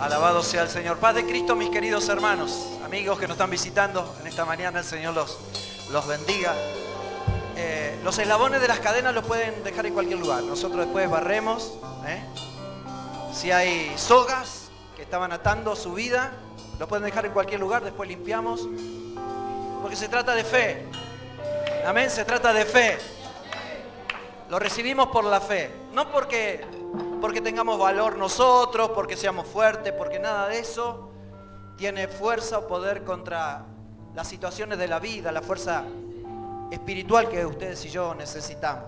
Alabado sea el Señor. Paz de Cristo, mis queridos hermanos, amigos que nos están visitando en esta mañana. El Señor los bendiga. Los eslabones de las cadenas los pueden dejar en cualquier lugar. Nosotros después barremos. Si hay sogas que estaban atando su vida, lo pueden dejar en cualquier lugar. Después limpiamos. Porque se trata de fe. Amén, se trata de fe. Lo recibimos por la fe. No porque tengamos valor nosotros, porque seamos fuertes, porque nada de eso tiene fuerza o poder contra las situaciones de la vida, la fuerza espiritual que ustedes y yo necesitamos.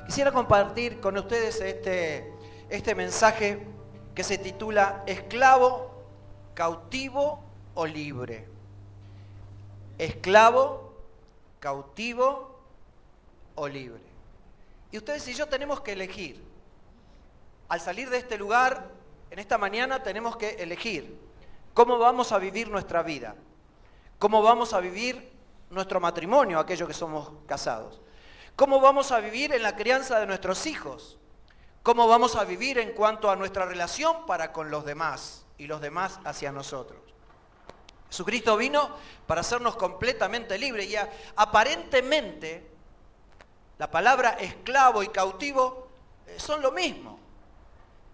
Quisiera compartir con ustedes este mensaje que se titula Esclavo, cautivo o libre. Esclavo, cautivo o libre. Y ustedes y yo tenemos que elegir. Al salir de este lugar, en esta mañana tenemos que elegir cómo vamos a vivir nuestra vida, cómo vamos a vivir nuestro matrimonio, aquellos que somos casados, cómo vamos a vivir en la crianza de nuestros hijos, cómo vamos a vivir en cuanto a nuestra relación para con los demás y los demás hacia nosotros. Jesucristo vino para hacernos completamente libres y aparentemente la palabra esclavo y cautivo son lo mismo.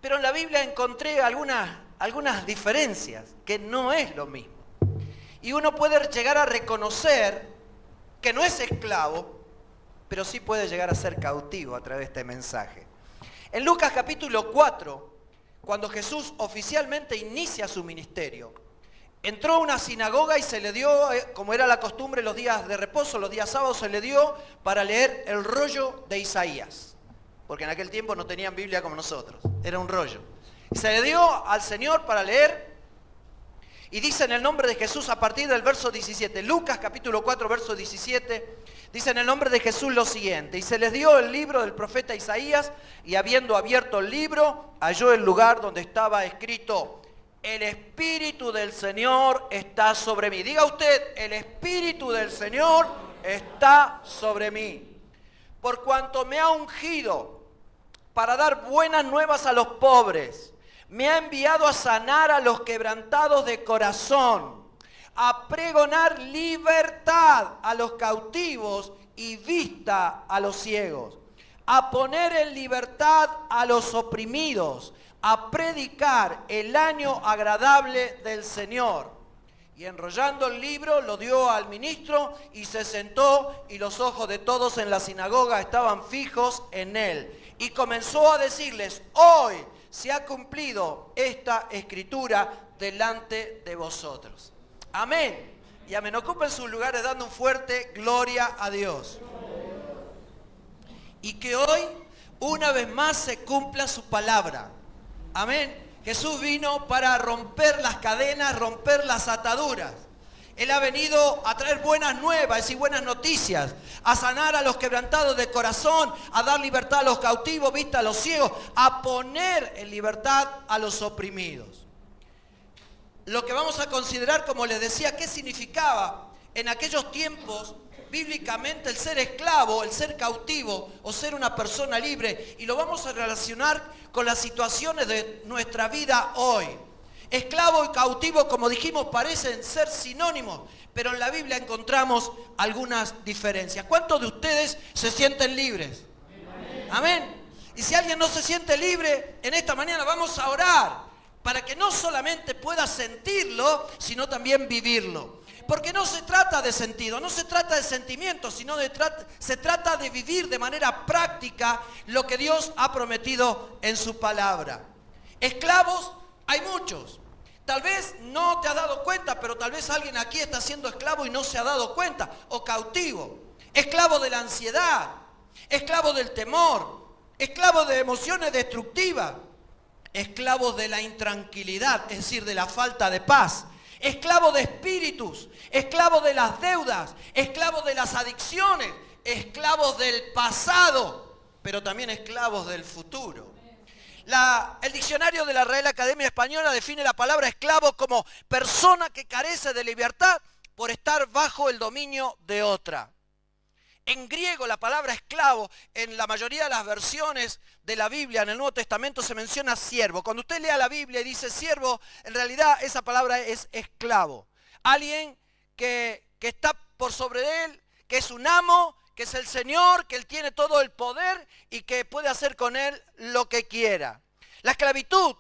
Pero en la Biblia encontré algunas diferencias, que no es lo mismo. Y uno puede llegar a reconocer que no es esclavo, pero sí puede llegar a ser cautivo a través de este mensaje. En Lucas capítulo 4, cuando Jesús oficialmente inicia su ministerio, entró a una sinagoga y se le dio, como era la costumbre los días de reposo, los días sábados, se le dio para leer el rollo de Isaías. Porque en aquel tiempo no tenían Biblia como nosotros, era un rollo. Y se le dio al Señor para leer, y dice en el nombre de Jesús a partir del verso 17, Lucas capítulo 4, verso 17, dice en el nombre de Jesús lo siguiente: y se les dio el libro del profeta Isaías, y habiendo abierto el libro, halló el lugar donde estaba escrito: el Espíritu del Señor está sobre mí. Diga usted: el Espíritu del Señor está sobre mí, por cuanto me ha ungido para dar buenas nuevas a los pobres, me ha enviado a sanar a los quebrantados de corazón, a pregonar libertad a los cautivos y vista a los ciegos, a poner en libertad a los oprimidos, a predicar el año agradable del Señor. Y enrollando el libro lo dio al ministro y se sentó, y los ojos de todos en la sinagoga estaban fijos en él. Y comenzó a decirles: hoy se ha cumplido esta escritura delante de vosotros. Amén. Y amén. Ocupen sus lugares dando un fuerte gloria a Dios. Y que hoy una vez más se cumpla su palabra. Amén. Jesús vino para romper las cadenas, romper las ataduras. Él ha venido a traer buenas nuevas y buenas noticias, a sanar a los quebrantados de corazón, a dar libertad a los cautivos, vista a los ciegos, a poner en libertad a los oprimidos. Lo que vamos a considerar, como les decía, qué significaba en aquellos tiempos bíblicamente el ser esclavo, el ser cautivo o ser una persona libre, y lo vamos a relacionar con las situaciones de nuestra vida hoy. Esclavo y cautivo, como dijimos, parecen ser sinónimos, pero en la Biblia encontramos algunas diferencias. ¿Cuántos de ustedes se sienten libres? Amén. Y si alguien no se siente libre, en esta mañana vamos a orar para que no solamente pueda sentirlo, sino también vivirlo. Porque no se trata de sentido, no se trata de sentimientos, sino se trata de vivir de manera práctica lo que Dios ha prometido en su palabra. Esclavos hay muchos. Tal vez no te has dado cuenta, pero tal vez alguien aquí está siendo esclavo y no se ha dado cuenta. O cautivo, esclavo de la ansiedad, esclavo del temor, esclavo de emociones destructivas, esclavos de la intranquilidad, es decir, de la falta de paz. Esclavo de espíritus, esclavo de las deudas, esclavo de las adicciones, esclavos del pasado, pero también esclavos del futuro. El diccionario de la Real Academia Española define la palabra esclavo como persona que carece de libertad por estar bajo el dominio de otra. En griego la palabra esclavo, en la mayoría de las versiones de la Biblia, en el Nuevo Testamento se menciona siervo. Cuando usted lea la Biblia y dice siervo, en realidad esa palabra es esclavo. Alguien que está por sobre él, que es un amo, que es el Señor, que él tiene todo el poder y que puede hacer con él lo que quiera. La esclavitud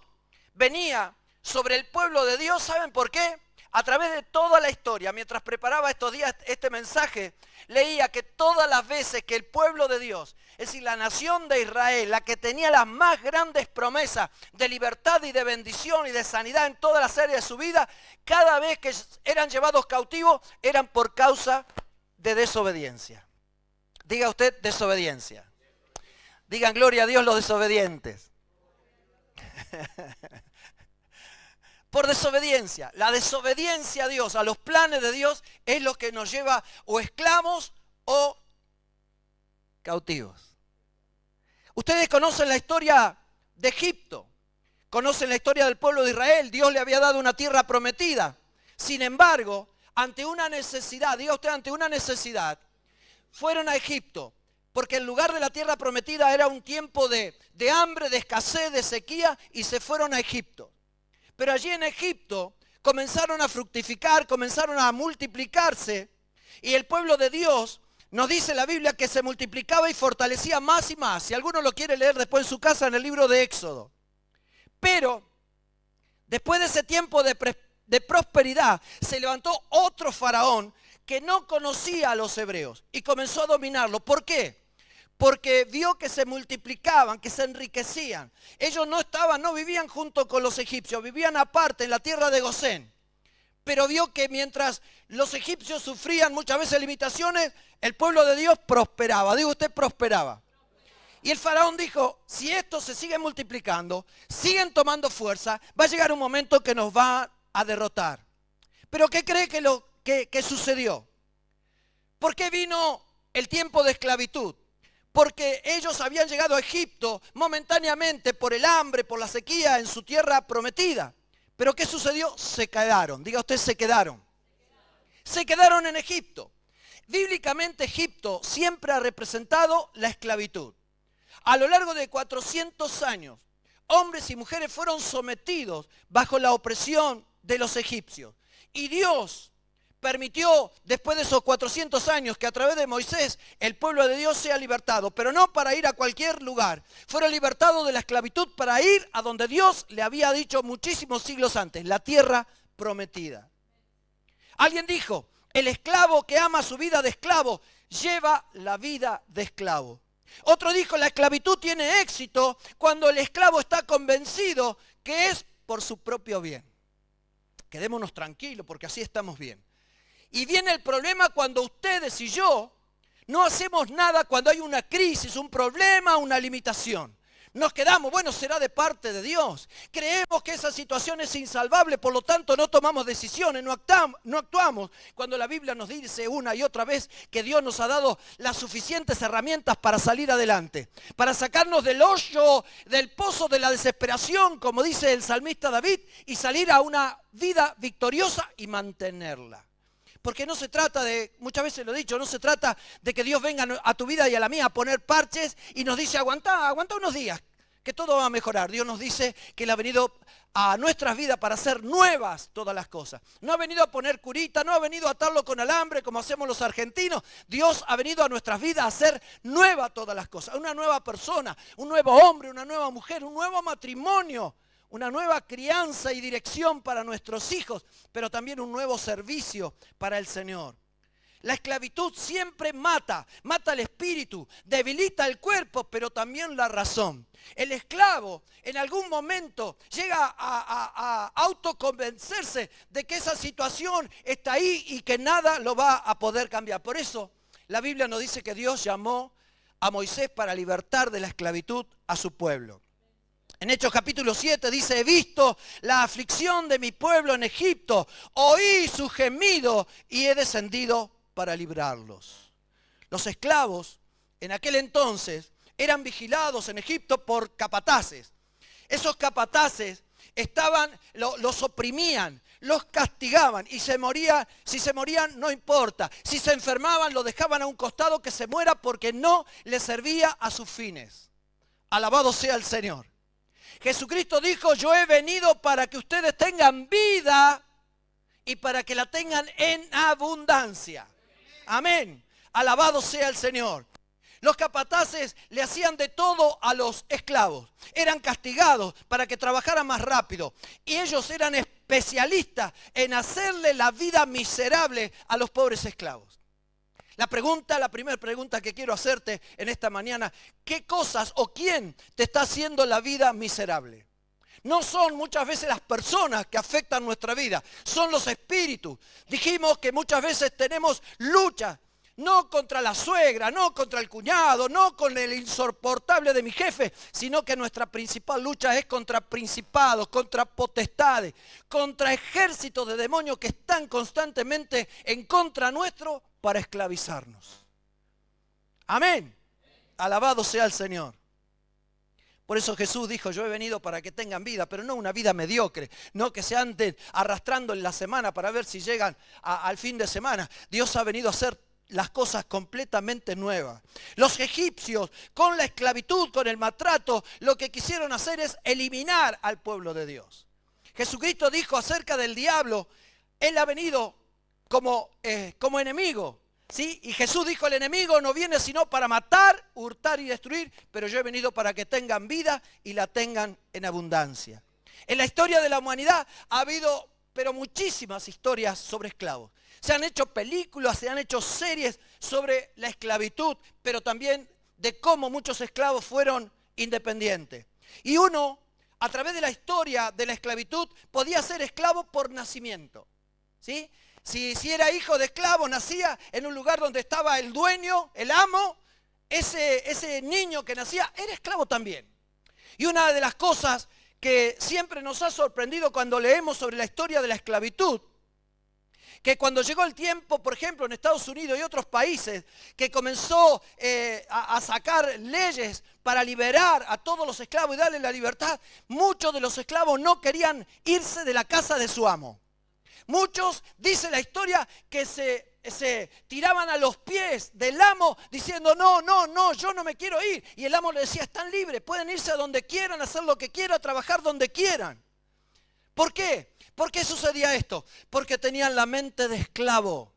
venía sobre el pueblo de Dios, ¿saben por qué? A través de toda la historia, mientras preparaba estos días este mensaje, leía que todas las veces que el pueblo de Dios, es decir, la nación de Israel, la que tenía las más grandes promesas de libertad y de bendición y de sanidad en todas las áreas de su vida, cada vez que eran llevados cautivos, eran por causa de desobediencia. Diga usted desobediencia. Digan gloria a Dios los desobedientes. Por desobediencia. La desobediencia a Dios, a los planes de Dios, es lo que nos lleva o esclavos o cautivos. Ustedes conocen la historia de Egipto, conocen la historia del pueblo de Israel. Dios le había dado una tierra prometida. Sin embargo, ante una necesidad, diga usted, ante una necesidad, fueron a Egipto, porque el lugar de la tierra prometida era un tiempo de hambre, de escasez, de sequía, y se fueron a Egipto. Pero allí en Egipto comenzaron a fructificar, comenzaron a multiplicarse, y el pueblo de Dios, nos dice la Biblia, que se multiplicaba y fortalecía más y más. Si alguno lo quiere leer después en su casa, en el libro de Éxodo. Pero después de ese tiempo de prosperidad, se levantó otro faraón que no conocía a los hebreos y comenzó a dominarlos. ¿Por qué? Porque vio que se multiplicaban, que se enriquecían. Ellos no vivían junto con los egipcios, vivían aparte en la tierra de Gosén. Pero vio que mientras los egipcios sufrían muchas veces limitaciones, el pueblo de Dios prosperaba. Digo usted, prosperaba. Y el faraón dijo, si esto se sigue multiplicando, siguen tomando fuerza, va a llegar un momento que nos va a derrotar. Pero ¿qué cree que sucedió? ¿Por qué vino el tiempo de esclavitud? Porque ellos habían llegado a Egipto momentáneamente por el hambre, por la sequía en su tierra prometida. ¿Pero qué sucedió? Se quedaron. Diga usted, se quedaron. Se quedaron en Egipto. Bíblicamente Egipto siempre ha representado la esclavitud. A lo largo de 400 años, hombres y mujeres fueron sometidos bajo la opresión de los egipcios. Y Dios permitió, después de esos 400 años, que a través de Moisés el pueblo de Dios sea libertado, pero no para ir a cualquier lugar. Fueron libertados de la esclavitud para ir a donde Dios le había dicho muchísimos siglos antes, la tierra prometida. Alguien dijo, el esclavo que ama su vida de esclavo lleva la vida de esclavo. Otro dijo, la esclavitud tiene éxito cuando el esclavo está convencido que es por su propio bien. Quedémonos tranquilos porque así estamos bien. Y viene el problema cuando ustedes y yo no hacemos nada cuando hay una crisis, un problema, una limitación. Nos quedamos, bueno, será de parte de Dios. Creemos que esa situación es insalvable, por lo tanto no tomamos decisiones, no actuamos. Cuando la Biblia nos dice una y otra vez que Dios nos ha dado las suficientes herramientas para salir adelante, para sacarnos del hoyo, del pozo de la desesperación, como dice el salmista David, y salir a una vida victoriosa y mantenerla. Porque no se trata de, muchas veces lo he dicho, no se trata de que Dios venga a tu vida y a la mía a poner parches y nos dice aguanta unos días, que todo va a mejorar. Dios nos dice que Él ha venido a nuestras vidas para hacer nuevas todas las cosas. No ha venido a poner curita, no ha venido a atarlo con alambre como hacemos los argentinos. Dios ha venido a nuestras vidas a hacer nuevas todas las cosas. Una nueva persona, un nuevo hombre, una nueva mujer, un nuevo matrimonio. Una nueva crianza y dirección para nuestros hijos, pero también un nuevo servicio para el Señor. La esclavitud siempre mata el espíritu, debilita el cuerpo, pero también la razón. El esclavo en algún momento llega a autoconvencerse de que esa situación está ahí y que nada lo va a poder cambiar. Por eso la Biblia nos dice que Dios llamó a Moisés para libertar de la esclavitud a su pueblo. En Hechos capítulo 7 dice, he visto la aflicción de mi pueblo en Egipto, oí su gemido y he descendido para librarlos. Los esclavos en aquel entonces eran vigilados en Egipto por capataces. Esos capataces los oprimían, los castigaban y si se morían no importa. Si se enfermaban lo dejaban a un costado que se muera porque no le servía a sus fines. Alabado sea el Señor. Jesucristo dijo, yo he venido para que ustedes tengan vida y para que la tengan en abundancia. Amén. Alabado sea el Señor. Los capataces le hacían de todo a los esclavos. Eran castigados para que trabajaran más rápido. Y ellos eran especialistas en hacerle la vida miserable a los pobres esclavos. La primera pregunta que quiero hacerte en esta mañana, ¿qué cosas o quién te está haciendo la vida miserable? No son muchas veces las personas que afectan nuestra vida, son los espíritus. Dijimos que muchas veces tenemos lucha, no contra la suegra, no contra el cuñado, no con el insoportable de mi jefe, sino que nuestra principal lucha es contra principados, contra potestades, contra ejércitos de demonios que están constantemente en contra nuestro para esclavizarnos. Amén. Alabado sea el Señor. Por eso Jesús dijo, yo he venido para que tengan vida, pero no una vida mediocre, no que se anden arrastrando en la semana para ver si llegan al fin de semana. Dios ha venido a hacer las cosas completamente nuevas. Los egipcios, con la esclavitud, con el maltrato, lo que quisieron hacer es eliminar al pueblo de Dios. Jesucristo dijo acerca del diablo, él ha venido como enemigo. ¿Sí? Y Jesús dijo, el enemigo no viene sino para matar, hurtar y destruir, pero yo he venido para que tengan vida y la tengan en abundancia. En la historia de la humanidad ha habido, pero muchísimas historias sobre esclavos. Se han hecho películas, se han hecho series sobre la esclavitud, pero también de cómo muchos esclavos fueron independientes. Y uno, a través de la historia de la esclavitud, podía ser esclavo por nacimiento. ¿Sí? Si era hijo de esclavo, nacía en un lugar donde estaba el dueño, el amo, ese niño que nacía era esclavo también. Y una de las cosas que siempre nos ha sorprendido cuando leemos sobre la historia de la esclavitud, que cuando llegó el tiempo, por ejemplo, en Estados Unidos y otros países, que comenzó a sacar leyes para liberar a todos los esclavos y darles la libertad, muchos de los esclavos no querían irse de la casa de su amo. Muchos, dice la historia, que se tiraban a los pies del amo diciendo, no, yo no me quiero ir. Y el amo le decía, están libres, pueden irse a donde quieran, hacer lo que quieran, trabajar donde quieran. ¿Por qué? ¿Por qué sucedía esto? Porque tenían la mente de esclavo.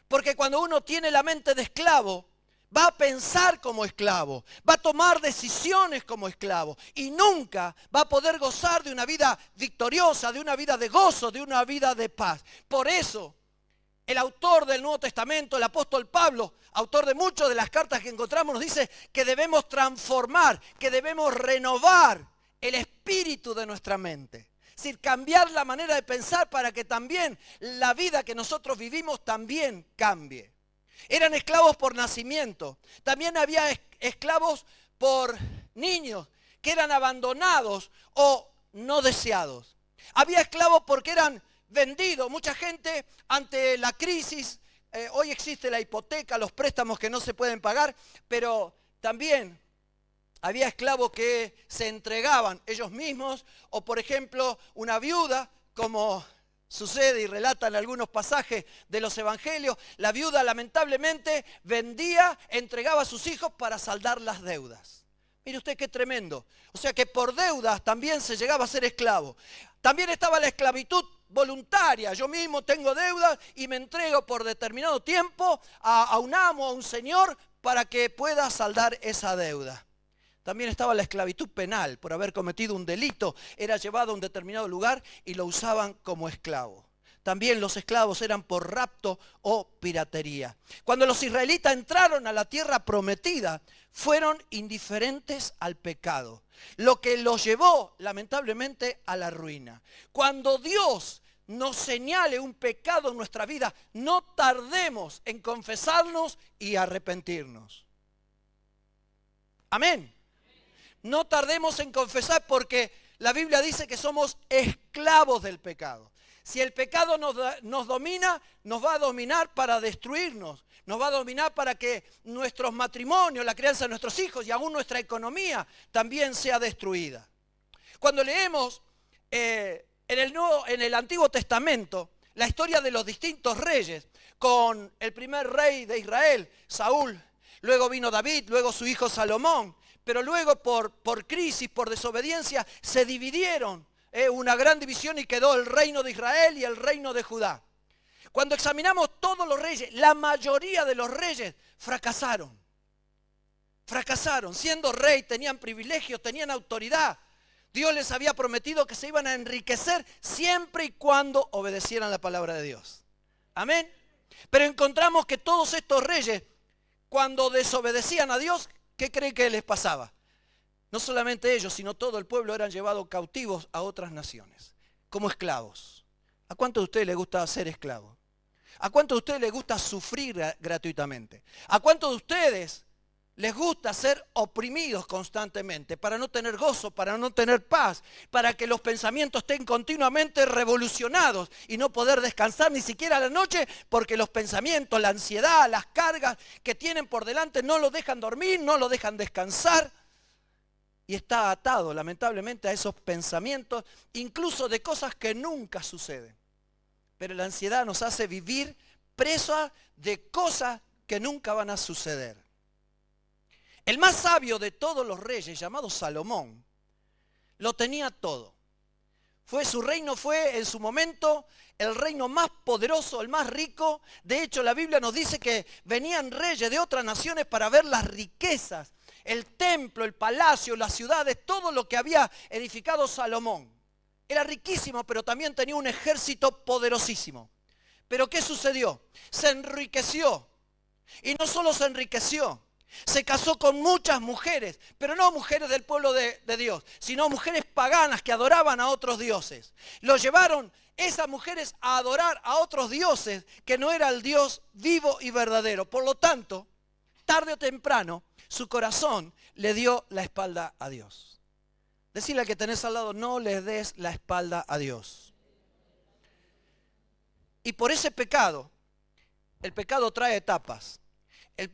Porque cuando uno tiene la mente de esclavo, va a pensar como esclavo, va a tomar decisiones como esclavo y nunca va a poder gozar de una vida victoriosa, de una vida de gozo, de una vida de paz. Por eso, el autor del Nuevo Testamento, el apóstol Pablo, autor de muchas de las cartas que encontramos, nos dice que debemos transformar, que debemos renovar el espíritu de nuestra mente. Es decir, cambiar la manera de pensar para que también la vida que nosotros vivimos también cambie. Eran esclavos por nacimiento. También había esclavos por niños que eran abandonados o no deseados. Había esclavos porque eran vendidos. Mucha gente ante la crisis, hoy existe la hipoteca, los préstamos que no se pueden pagar, pero también había esclavos que se entregaban ellos mismos o, por ejemplo, una viuda, como sucede y relatan algunos pasajes de los evangelios, la viuda lamentablemente vendía, entregaba a sus hijos para saldar las deudas. Mire usted qué tremendo. O sea que por deudas también se llegaba a ser esclavo. También estaba la esclavitud voluntaria. Yo mismo tengo deudas y me entrego por determinado tiempo a un amo, a un señor, para que pueda saldar esa deuda. También estaba la esclavitud penal, por haber cometido un delito, era llevado a un determinado lugar y lo usaban como esclavo. También los esclavos eran por rapto o piratería. Cuando los israelitas entraron a la tierra prometida, fueron indiferentes al pecado, lo que los llevó lamentablemente a la ruina. Cuando Dios nos señale un pecado en nuestra vida, no tardemos en confesarnos y arrepentirnos. Amén. No tardemos en confesar porque la Biblia dice que somos esclavos del pecado. Si el pecado nos domina, nos va a dominar para destruirnos. Nos va a dominar para que nuestros matrimonios, la crianza de nuestros hijos y aún nuestra economía también sea destruida. Cuando leemos En el Antiguo Testamento, la historia de los distintos reyes, con el primer rey de Israel, Saúl, luego vino David, luego su hijo Salomón, pero luego por crisis, por desobediencia, se dividieron, una gran división, y quedó el reino de Israel y el reino de Judá. Cuando examinamos todos los reyes, la mayoría de los reyes fracasaron. Fracasaron, siendo rey tenían privilegios, tenían autoridad. Dios les había prometido que se iban a enriquecer siempre y cuando obedecieran la palabra de Dios. Amén. Pero encontramos que todos estos reyes, cuando desobedecían a Dios, ¿qué creen que les pasaba? No solamente ellos, sino todo el pueblo eran llevados cautivos a otras naciones, como esclavos. ¿A cuántos de ustedes les gusta ser esclavos? ¿A cuántos de ustedes les gusta sufrir gratuitamente? ¿A cuántos de ustedes les gusta ser oprimidos constantemente para no tener gozo, para no tener paz, para que los pensamientos estén continuamente revolucionados y no poder descansar ni siquiera a la noche, porque los pensamientos, la ansiedad, las cargas que tienen por delante no lo dejan dormir, no lo dejan descansar? Y está atado lamentablemente a esos pensamientos, incluso de cosas que nunca suceden. Pero la ansiedad nos hace vivir presos de cosas que nunca van a suceder. El más sabio de todos los reyes, llamado Salomón, lo tenía todo. Su reino fue en su momento el reino más poderoso, el más rico. De hecho, la Biblia nos dice que venían reyes de otras naciones para ver las riquezas, el templo, el palacio, las ciudades, todo lo que había edificado Salomón. Era riquísimo, pero también tenía un ejército poderosísimo. ¿Pero qué sucedió? Se enriqueció. Y no solo se enriqueció, se casó con muchas mujeres, pero no mujeres del pueblo de Dios, sino mujeres paganas que adoraban a otros dioses. Lo llevaron esas mujeres a adorar a otros dioses que no era el Dios vivo y verdadero. Por lo tanto, tarde o temprano, su corazón le dio la espalda a Dios. Decirle al que tenés al lado, no le des la espalda a Dios. Y por ese pecado, el pecado trae etapas.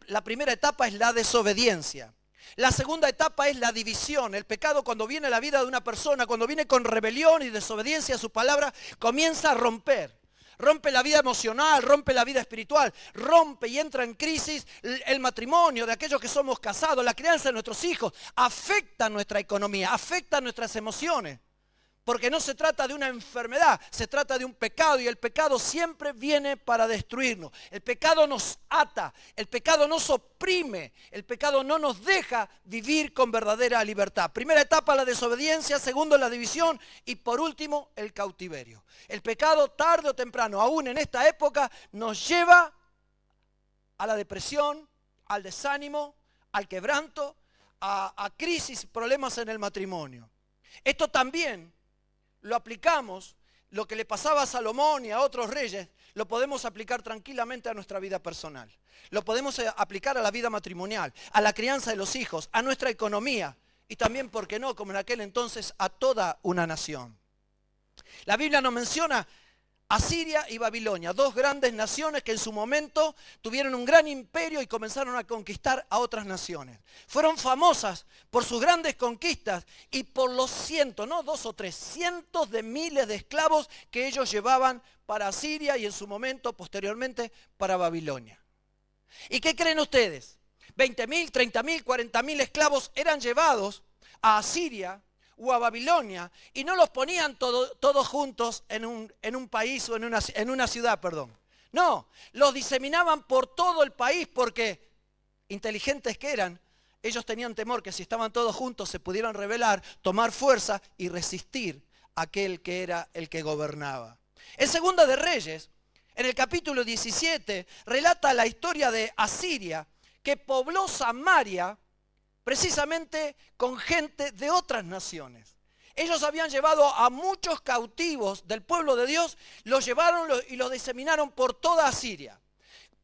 La primera etapa es la desobediencia. La segunda etapa es la división. El pecado, cuando viene a la vida de una persona, cuando viene con rebelión y desobediencia a su palabra, comienza a romper. Rompe la vida emocional, rompe la vida espiritual, rompe y entra en crisis el matrimonio de aquellos que somos casados, la crianza de nuestros hijos, afecta nuestra economía, afecta nuestras emociones. Porque no se trata de una enfermedad, se trata de un pecado, y el pecado siempre viene para destruirnos. El pecado nos ata, el pecado nos oprime, el pecado no nos deja vivir con verdadera libertad. Primera etapa, la desobediencia; segundo, la división; y por último, el cautiverio. El pecado, tarde o temprano, aún en esta época, nos lleva a la depresión, al desánimo, al quebranto, a crisis, problemas en el matrimonio. Esto también lo aplicamos, lo que le pasaba a Salomón y a otros reyes, lo podemos aplicar tranquilamente a nuestra vida personal. Lo podemos aplicar a la vida matrimonial, a la crianza de los hijos, a nuestra economía y también, ¿por qué no?, como en aquel entonces, a toda una nación. La Biblia nos menciona Asiria y Babilonia, dos grandes naciones que en su momento tuvieron un gran imperio y comenzaron a conquistar a otras naciones. Fueron famosas por sus grandes conquistas y por los cientos, no dos o tres, cientos de miles de esclavos que ellos llevaban para Asiria y en su momento, posteriormente, para Babilonia. ¿Y qué creen ustedes? 20.000, 30.000, 40.000 esclavos eran llevados a Asiria o a Babilonia, y no los ponían todos juntos en un país o en una ciudad, perdón. No, los diseminaban por todo el país, porque inteligentes que eran, ellos tenían temor que si estaban todos juntos se pudieran rebelar, tomar fuerza y resistir a aquel que era el que gobernaba. En Segunda de Reyes, en el capítulo 17, relata la historia de Asiria, que pobló Samaria precisamente con gente de otras naciones. Ellos habían llevado a muchos cautivos del pueblo de Dios, los llevaron y los diseminaron por toda Asiria.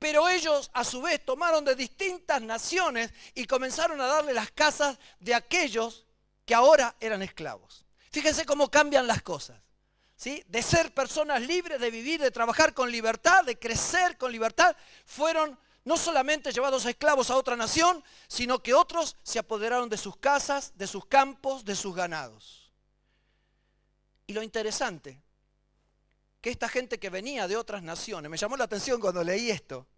Pero ellos a su vez tomaron de distintas naciones y comenzaron a darle las casas de aquellos que ahora eran esclavos. Fíjense cómo cambian las cosas, ¿sí? De ser personas libres, de vivir, de trabajar con libertad, de crecer con libertad, fueron no solamente llevados a esclavos a otra nación, sino que otros se apoderaron de sus casas, de sus campos, de sus ganados. Y lo interesante, que esta gente que venía de otras naciones, me llamó la atención cuando leí esto,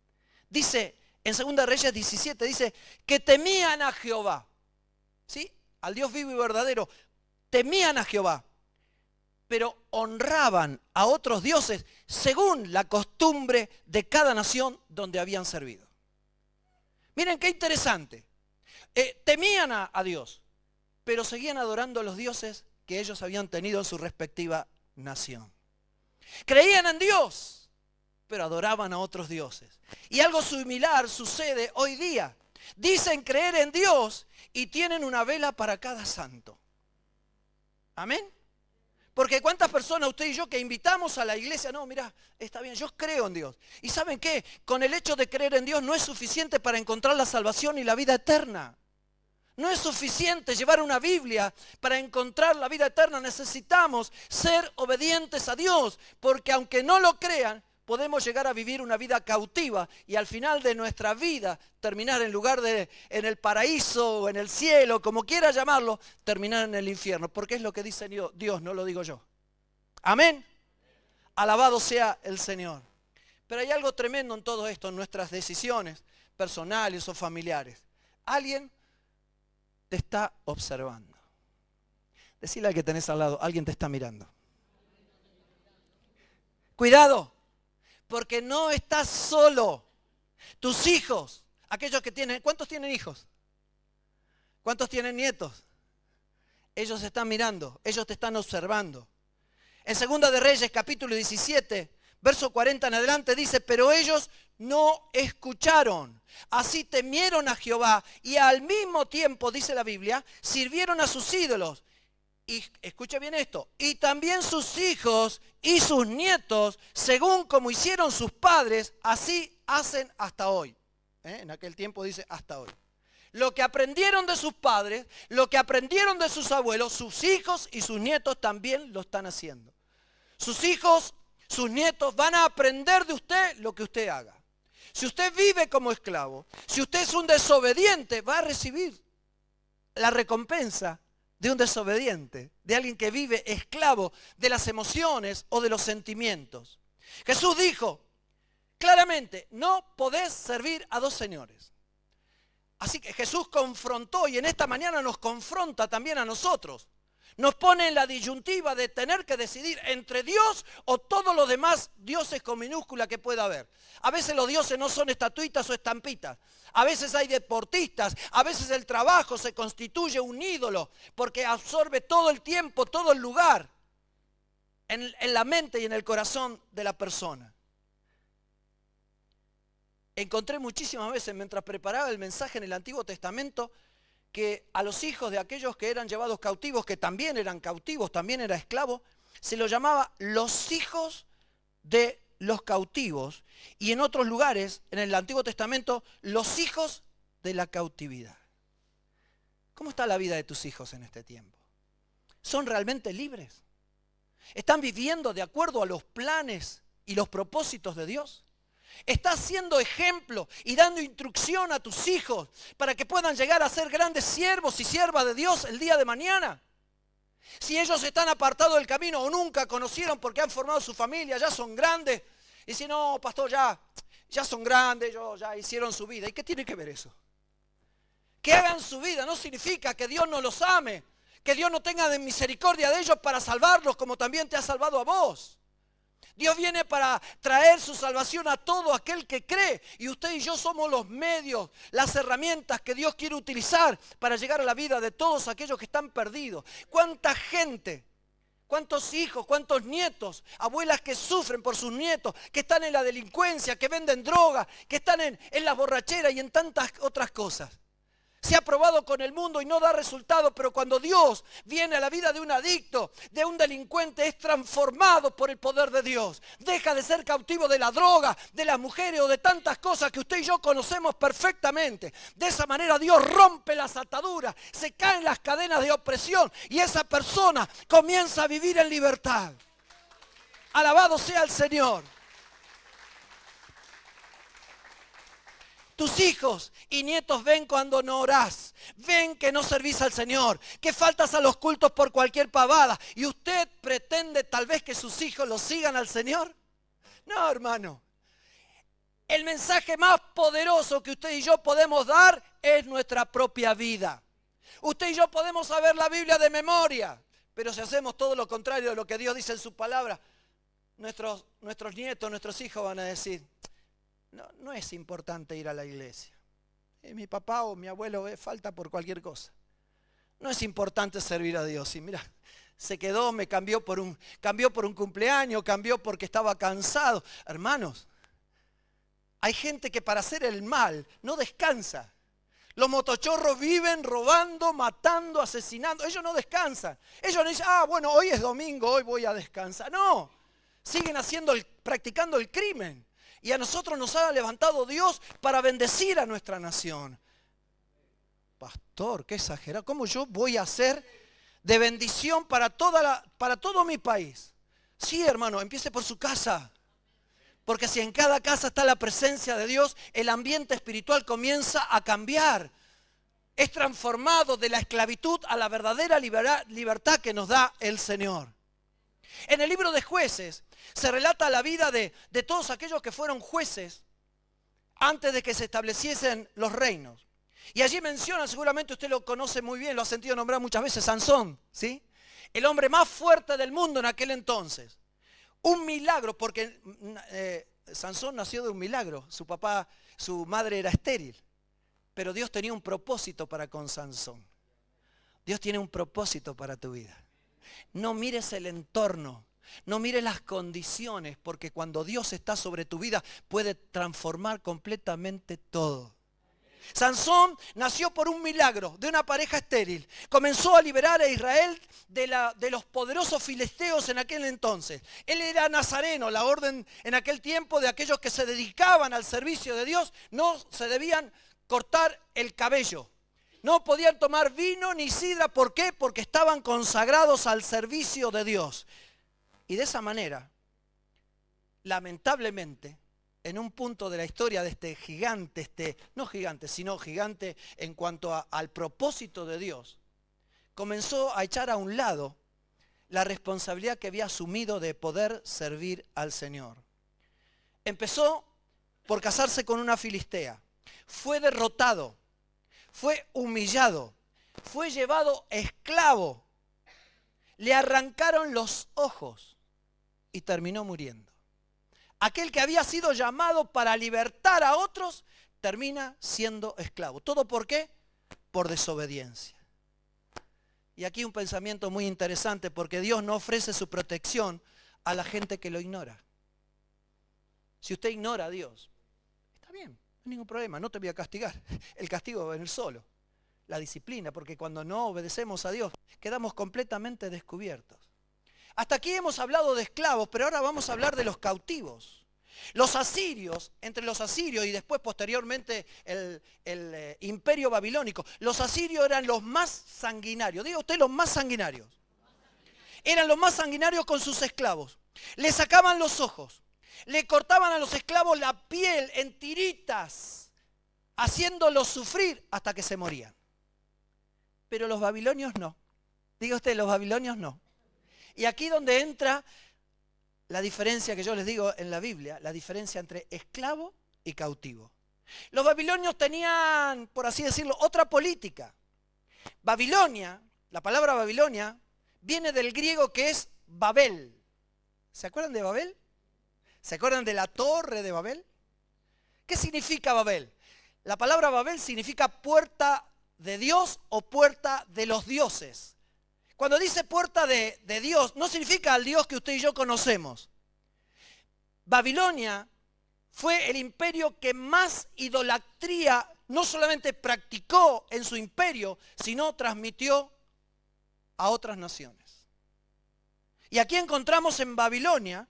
dice, en 2 Reyes 17, dice, que temían a Jehová, ¿sí? Al Dios vivo y verdadero, temían a Jehová, pero honraban a otros dioses según la costumbre de cada nación donde habían servido. Miren qué interesante. Temían a Dios, pero seguían adorando a los dioses que ellos habían tenido en su respectiva nación. Creían en Dios, pero adoraban a otros dioses. Y algo similar sucede hoy día. Dicen creer en Dios y tienen una vela para cada santo. ¿Amén? Porque cuántas personas, usted y yo, que invitamos a la iglesia, no, mira, está bien, yo creo en Dios. ¿Y saben qué? Con el hecho de creer en Dios no es suficiente para encontrar la salvación y la vida eterna. No es suficiente llevar una Biblia para encontrar la vida eterna. Necesitamos ser obedientes a Dios, porque aunque no lo crean, podemos llegar a vivir una vida cautiva y al final de nuestra vida terminar en el paraíso o en el cielo, como quiera llamarlo, terminar en el infierno, porque es lo que dice Dios, no lo digo yo. Amén. Alabado sea el Señor. Pero hay algo tremendo en todo esto, en nuestras decisiones personales o familiares. Alguien te está observando. Decile al que tenés al lado, alguien te está mirando. Cuidado, porque no estás solo. Tus hijos, aquellos que tienen, ¿cuántos tienen hijos? ¿Cuántos tienen nietos? Ellos están mirando, ellos te están observando. En 2 de Reyes, capítulo 17, verso 40 en adelante, dice, pero ellos no escucharon. Así temieron a Jehová y al mismo tiempo, dice la Biblia, sirvieron a sus ídolos. Y escuche bien esto, y también sus hijos y sus nietos, según como hicieron sus padres, así hacen hasta hoy. En aquel tiempo dice hasta hoy. Lo que aprendieron de sus padres, lo que aprendieron de sus abuelos, sus hijos y sus nietos también lo están haciendo. Sus hijos, sus nietos van a aprender de usted lo que usted haga. Si usted vive como esclavo, si usted es un desobediente, va a recibir la recompensa de un desobediente, de alguien que vive esclavo de las emociones o de los sentimientos. Jesús dijo claramente, no podés servir a dos señores. Así que Jesús confrontó y en esta mañana nos confronta también a nosotros. Nos pone en la disyuntiva de tener que decidir entre Dios o todos los demás dioses con minúscula que pueda haber. A veces los dioses no son estatuitas o estampitas. A veces hay deportistas, a veces el trabajo se constituye un ídolo porque absorbe todo el tiempo, todo el lugar en la mente y en el corazón de la persona. Encontré muchísimas veces mientras preparaba el mensaje en el Antiguo Testamento que a los hijos de aquellos que eran llevados cautivos, que también eran cautivos, también eran esclavos, se los llamaba los hijos de los cautivos, y en otros lugares, en el Antiguo Testamento, los hijos de la cautividad. ¿Cómo está la vida de tus hijos en este tiempo? ¿Son realmente libres? ¿Están viviendo de acuerdo a los planes y los propósitos de Dios? ¿Estás siendo ejemplo y dando instrucción a tus hijos para que puedan llegar a ser grandes siervos y siervas de Dios el día de mañana? Si ellos están apartados del camino o nunca conocieron porque han formado su familia, ya son grandes, y si no, pastor, ya son grandes, ellos ya hicieron su vida. ¿Y qué tiene que ver eso? Que hagan su vida no significa que Dios no los ame, que Dios no tenga de misericordia de ellos para salvarlos como también te ha salvado a vos. Dios viene para traer su salvación a todo aquel que cree. Y usted y yo somos los medios, las herramientas que Dios quiere utilizar para llegar a la vida de todos aquellos que están perdidos. ¿Cuánta gente, cuántos hijos, cuántos nietos, abuelas que sufren por sus nietos, que están en la delincuencia, que venden droga, que están en la borrachera y en tantas otras cosas? Se ha probado con el mundo y no da resultado, pero cuando Dios viene a la vida de un adicto, de un delincuente, es transformado por el poder de Dios. Deja de ser cautivo de la droga, de las mujeres o de tantas cosas que usted y yo conocemos perfectamente. De esa manera Dios rompe las ataduras, se caen las cadenas de opresión y esa persona comienza a vivir en libertad. Alabado sea el Señor. Tus hijos y nietos ven cuando no orás, ven que no servís al Señor, que faltas a los cultos por cualquier pavada, y usted pretende tal vez que sus hijos lo sigan al Señor. No, hermano. El mensaje más poderoso que usted y yo podemos dar es nuestra propia vida. Usted y yo podemos saber la Biblia de memoria, pero si hacemos todo lo contrario de lo que Dios dice en su palabra, nuestros nietos, nuestros hijos van a decir, no es importante ir a la iglesia. Mi papá o mi abuelo falta por cualquier cosa. No es importante servir a Dios. Y mira, se quedó, cambió por un cumpleaños, cambió porque estaba cansado. Hermanos, hay gente que para hacer el mal no descansa. Los motochorros viven robando, matando, asesinando. Ellos no descansan. Ellos no dicen, bueno, hoy es domingo, hoy voy a descansar. No, siguen practicando el crimen. Y a nosotros nos ha levantado Dios para bendecir a nuestra nación. Pastor, qué exagerado. ¿Cómo yo voy a ser de bendición para todo mi país? Sí, hermano, empiece por su casa. Porque si en cada casa está la presencia de Dios, el ambiente espiritual comienza a cambiar. Es transformado de la esclavitud a la verdadera libertad que nos da el Señor. En el libro de Jueces se relata la vida de todos aquellos que fueron jueces antes de que se estableciesen los reinos. Y allí menciona, seguramente usted lo conoce muy bien, lo ha sentido nombrar muchas veces, Sansón, ¿sí? El hombre más fuerte del mundo en aquel entonces. Un milagro, porque Sansón nació de un milagro. Su madre era estéril. Pero Dios tenía un propósito para con Sansón. Dios tiene un propósito para tu vida. No mires el entorno, no mires las condiciones, porque cuando Dios está sobre tu vida puede transformar completamente todo. Sansón nació por un milagro de una pareja estéril. Comenzó a liberar a Israel de los poderosos filisteos en aquel entonces. Él era nazareno, la orden en aquel tiempo de aquellos que se dedicaban al servicio de Dios, no se debían cortar el cabello. No podían tomar vino ni sidra. ¿Por qué? Porque estaban consagrados al servicio de Dios. Y de esa manera, lamentablemente, en un punto de la historia de este gigante, no gigante, sino gigante en cuanto al propósito de Dios, comenzó a echar a un lado la responsabilidad que había asumido de poder servir al Señor. Empezó por casarse con una filistea. Fue derrotado, fue humillado, fue llevado esclavo. Le arrancaron los ojos y terminó muriendo. Aquel que había sido llamado para libertar a otros, termina siendo esclavo. ¿Todo por qué? Por desobediencia. Y aquí un pensamiento muy interesante, porque Dios no ofrece su protección a la gente que lo ignora. Si usted ignora a Dios, está bien, no hay ningún problema, no te voy a castigar. El castigo va a venir solo. La disciplina, porque cuando no obedecemos a Dios, quedamos completamente descubiertos. Hasta aquí hemos hablado de esclavos, pero ahora vamos a hablar de los cautivos. Los asirios, entre los asirios y después posteriormente el imperio babilónico, los asirios eran los más sanguinarios. Diga usted, los más sanguinarios. Eran los más sanguinarios con sus esclavos. Le sacaban los ojos, le cortaban a los esclavos la piel en tiritas, haciéndolos sufrir hasta que se morían. Pero los babilonios no. Diga usted, los babilonios no. Y aquí donde entra la diferencia que yo les digo en la Biblia, la diferencia entre esclavo y cautivo. Los babilonios tenían, por así decirlo, otra política. Babilonia, la palabra Babilonia, viene del griego que es Babel. ¿Se acuerdan de Babel? ¿Se acuerdan de la torre de Babel? ¿Qué significa Babel? La palabra Babel significa puerta de Dios o puerta de los dioses. Cuando dice puerta de Dios, no significa al Dios que usted y yo conocemos. Babilonia fue el imperio que más idolatría no solamente practicó en su imperio, sino transmitió a otras naciones. Y aquí encontramos en Babilonia,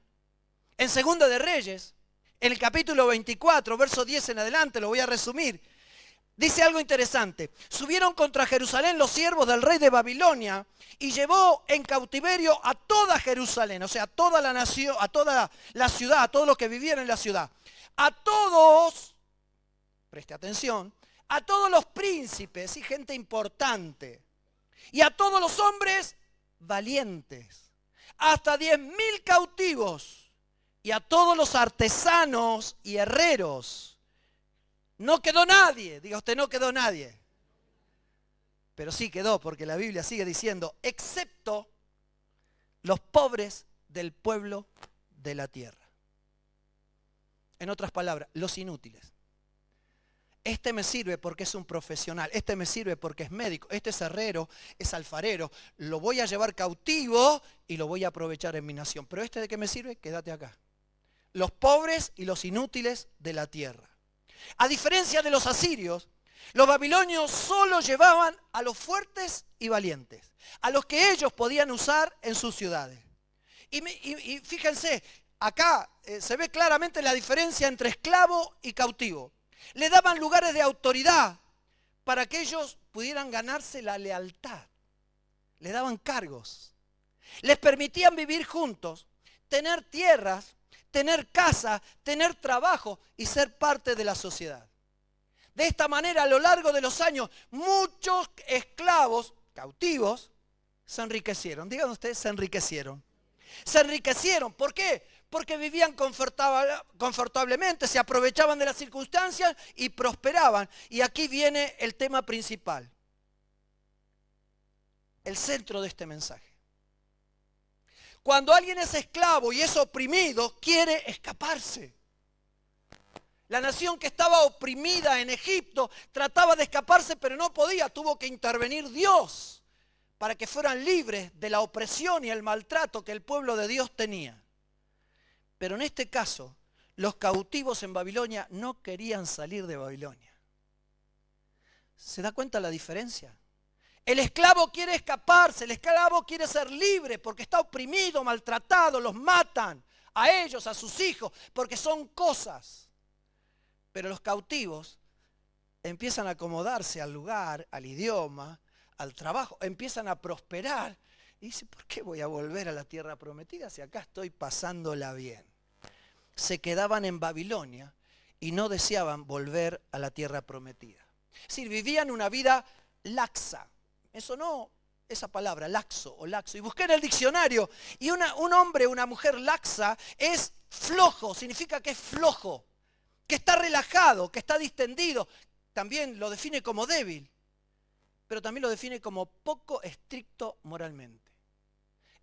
en Segunda de Reyes, en el capítulo 24, verso 10 en adelante, lo voy a resumir. Dice algo interesante. Subieron contra Jerusalén los siervos del rey de Babilonia y llevó en cautiverio a toda Jerusalén, o sea, a toda la nación, a toda la ciudad, a todos los que vivían en la ciudad. A todos, preste atención, a todos los príncipes y gente importante, y a todos los hombres valientes, hasta 10.000 cautivos, y a todos los artesanos y herreros. No quedó nadie, diga usted, no quedó nadie. Pero sí quedó, porque la Biblia sigue diciendo, excepto los pobres del pueblo de la tierra. En otras palabras, los inútiles. Este me sirve porque es un profesional, este me sirve porque es médico, este es herrero, es alfarero, lo voy a llevar cautivo y lo voy a aprovechar en mi nación. Pero este, ¿de qué me sirve? Quédate acá. Los pobres y los inútiles de la tierra. A diferencia de los asirios, los babilonios solo llevaban a los fuertes y valientes, a los que ellos podían usar en sus ciudades. Y fíjense, acá se ve claramente la diferencia entre esclavo y cautivo. Le daban lugares de autoridad para que ellos pudieran ganarse la lealtad. Le daban cargos. Les permitían vivir juntos, tener tierras, tener casa, tener trabajo y ser parte de la sociedad. De esta manera, a lo largo de los años, muchos esclavos cautivos se enriquecieron. Digan ustedes, se enriquecieron. Se enriquecieron. ¿Por qué? Porque vivían confortablemente, se aprovechaban de las circunstancias y prosperaban. Y aquí viene el tema principal. El centro de este mensaje. Cuando alguien es esclavo y es oprimido, quiere escaparse. La nación que estaba oprimida en Egipto trataba de escaparse, pero no podía. Tuvo que intervenir Dios para que fueran libres de la opresión y el maltrato que el pueblo de Dios tenía. Pero en este caso, los cautivos en Babilonia no querían salir de Babilonia. ¿Se da cuenta la diferencia? El esclavo quiere escaparse, el esclavo quiere ser libre porque está oprimido, maltratado, los matan a ellos, a sus hijos, porque son cosas. Pero los cautivos empiezan a acomodarse al lugar, al idioma, al trabajo, empiezan a prosperar. Y dice, ¿por qué voy a volver a la tierra prometida si acá estoy pasándola bien? Se quedaban en Babilonia y no deseaban volver a la tierra prometida. Es decir, vivían una vida laxa. Eso no, esa palabra, laxo o laxo. Y busqué en el diccionario y un hombre, una mujer laxa es flojo, significa que es flojo, que está relajado, que está distendido. También lo define como débil, pero también lo define como poco estricto moralmente.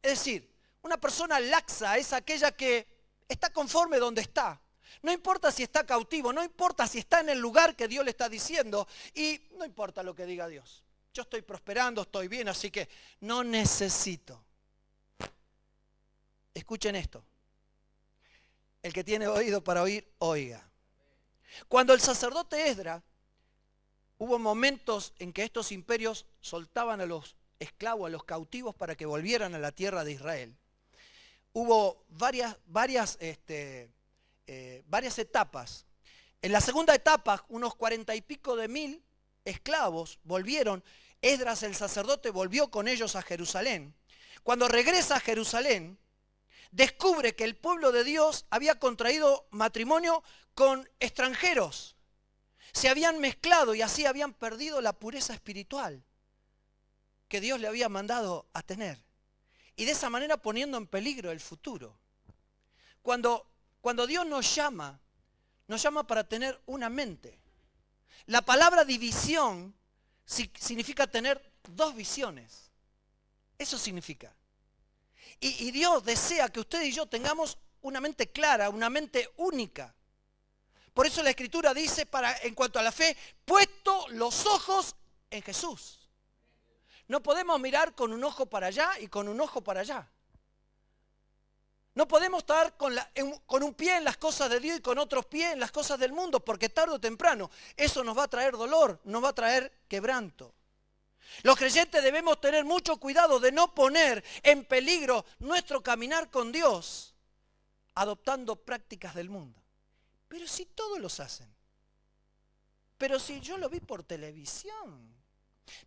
Es decir, una persona laxa es aquella que está conforme donde está. No importa si está cautivo, no importa si está en el lugar que Dios le está diciendo y no importa lo que diga Dios. Yo estoy prosperando, estoy bien, así que no necesito. Escuchen esto. El que tiene oído para oír, oiga. Cuando el sacerdote Esdras, hubo momentos en que estos imperios soltaban a los esclavos, a los cautivos para que volvieran a la tierra de Israel. Hubo varias etapas. En la segunda etapa, unos 40 y pico de mil esclavos volvieron. Esdras el sacerdote volvió con ellos a Jerusalén. Cuando regresa a Jerusalén, descubre que el pueblo de Dios había contraído matrimonio con extranjeros. Se habían mezclado y así habían perdido la pureza espiritual que Dios le había mandado a tener. Y de esa manera poniendo en peligro el futuro. Cuando Dios nos llama para tener una mente. La palabra división significa tener dos visiones. Eso significa. Y Dios desea que usted y yo tengamos una mente clara, una mente única. Por eso la Escritura dice, en cuanto a la fe, puesto los ojos en Jesús. No podemos mirar con un ojo para allá y con un ojo para allá. No podemos estar con un pie en las cosas de Dios y con otro pie en las cosas del mundo, porque tarde o temprano eso nos va a traer dolor, nos va a traer quebranto. Los creyentes debemos tener mucho cuidado de no poner en peligro nuestro caminar con Dios, adoptando prácticas del mundo. Pero si todos los hacen. Pero si yo lo vi por televisión.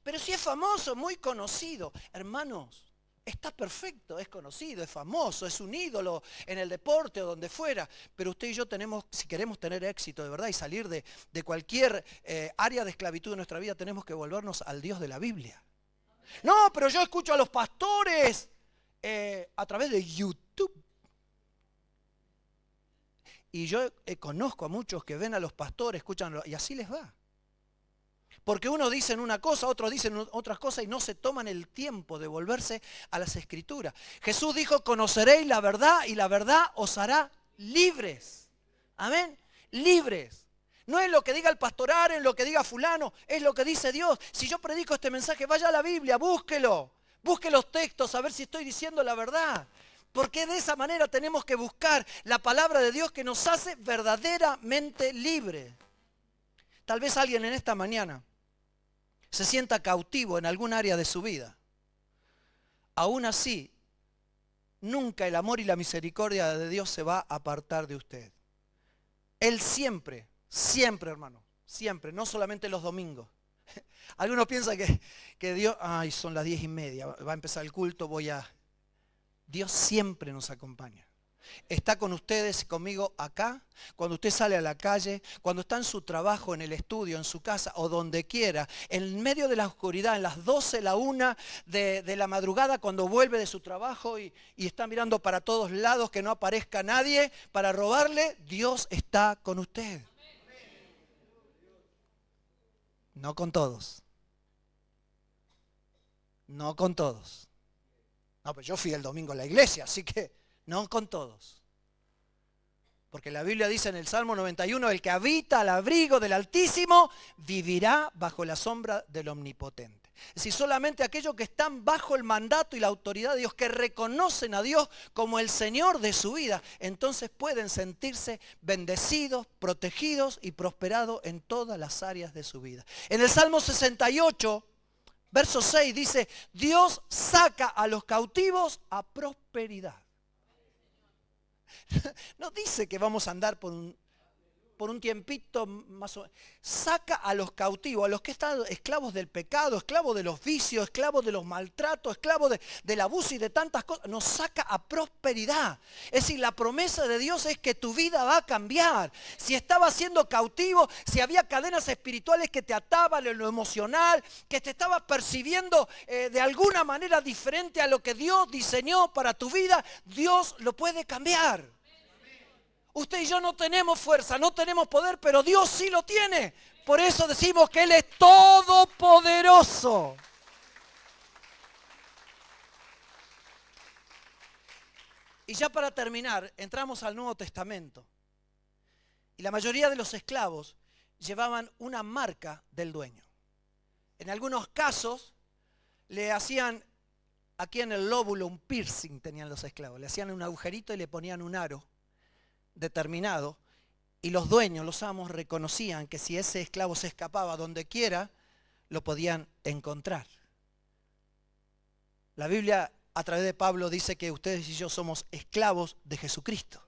Pero si es famoso, muy conocido. Hermanos, Está perfecto, es conocido, es famoso, es un ídolo en el deporte o donde fuera. Pero usted y yo tenemos, si queremos tener éxito de verdad y salir de cualquier área de esclavitud de nuestra vida, tenemos que volvernos al Dios de la Biblia. No, pero yo escucho a los pastores a través de YouTube. Y yo conozco a muchos que ven a los pastores, escuchan, y así les va. Porque unos dicen una cosa, otros dicen otras cosas y no se toman el tiempo de volverse a las Escrituras. Jesús dijo, conoceréis la verdad y la verdad os hará libres. Amén, libres. No es lo que diga el pastor Aren, lo que diga fulano, es lo que dice Dios. Si yo predico este mensaje, vaya a la Biblia, búsquelo. Busque los textos a ver si estoy diciendo la verdad. Porque de esa manera tenemos que buscar la palabra de Dios que nos hace verdaderamente libres. Tal vez alguien en esta mañana se sienta cautivo en algún área de su vida. Aún así, nunca el amor y la misericordia de Dios se va a apartar de usted. Él siempre, siempre, hermano, siempre, no solamente los domingos. Algunos piensan que Dios, ay, son las 10:30, va a empezar el culto, Dios siempre nos acompaña. Está con ustedes, conmigo acá, cuando usted sale a la calle, cuando está en su trabajo, en el estudio, en su casa o donde quiera, en medio de la oscuridad, en las 12, la 1 de la madrugada, cuando vuelve de su trabajo y está mirando para todos lados que no aparezca nadie para robarle, Dios está con usted. No con todos. No con todos. No, pero yo fui el domingo a la iglesia, así que no con todos. Porque la Biblia dice en el Salmo 91, el que habita al abrigo del Altísimo vivirá bajo la sombra del Omnipotente. Es decir, solamente aquellos que están bajo el mandato y la autoridad de Dios, que reconocen a Dios como el Señor de su vida, entonces pueden sentirse bendecidos, protegidos y prosperados en todas las áreas de su vida. En el Salmo 68, verso 6 dice, Dios saca a los cautivos a prosperidad. No dice que vamos a andar por un tiempito más o menos. Saca a los cautivos, a los que están esclavos del pecado, esclavos de los vicios, esclavos de los maltratos, esclavos del abuso y de tantas cosas. Nos saca a prosperidad. Es decir, la promesa de Dios es que tu vida va a cambiar. Si estabas siendo cautivo, si había cadenas espirituales que te ataban en lo emocional, que te estabas percibiendo de alguna manera diferente a lo que Dios diseñó para tu vida, Dios lo puede cambiar. Usted y yo no tenemos fuerza, no tenemos poder, pero Dios sí lo tiene. Por eso decimos que Él es todopoderoso. Y ya para terminar, entramos al Nuevo Testamento. Y la mayoría de los esclavos llevaban una marca del dueño. En algunos casos le hacían aquí en el lóbulo un piercing, tenían los esclavos. Le hacían un agujerito y le ponían un aro determinado, y los dueños, los amos, reconocían que si ese esclavo se escapaba donde quiera, lo podían encontrar. La Biblia a través de Pablo dice que ustedes y yo somos esclavos de Jesucristo.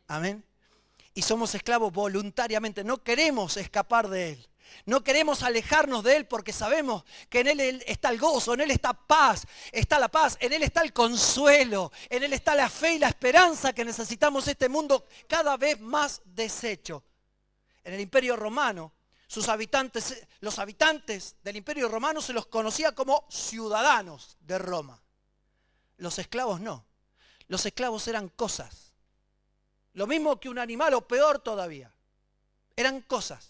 Amén. Y somos esclavos voluntariamente, no queremos escapar de Él. No queremos alejarnos de Él porque sabemos que en Él está el gozo, en Él está paz, está la paz, en Él está el consuelo, en Él está la fe y la esperanza que necesitamos este mundo cada vez más deshecho. En el Imperio Romano, los habitantes del Imperio Romano se los conocía como ciudadanos de Roma. Los esclavos no. Los esclavos eran cosas. Lo mismo que un animal o peor todavía. Eran cosas.